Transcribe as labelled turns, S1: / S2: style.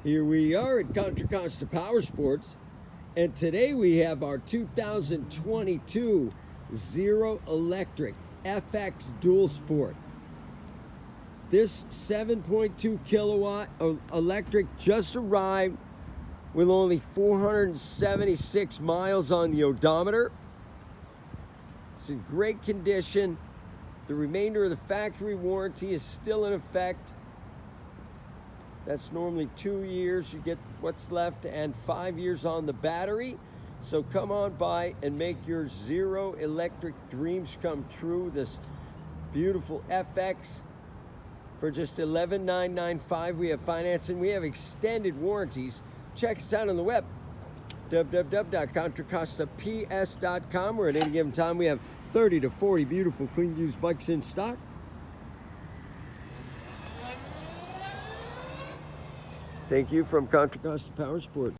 S1: Here we are at Contra Costa Powersports, and today we have our 2022 Zero Electric FX Dual Sport. This 7.2 kilowatt electric just arrived with only 476 miles on the odometer. It's in great condition. The remainder of the factory warranty is still in effect. That's normally 2 years. You get what's left and 5 years on the battery. So come on by and make your Zero Electric dreams come true. This beautiful FX for just $11,995. We have financing. We have extended warranties. Check us out on the web, www.contracostaps.com, where at any given time we have 30 to 40 beautiful clean used bikes in stock. Thank you from Contra Costa Powersports.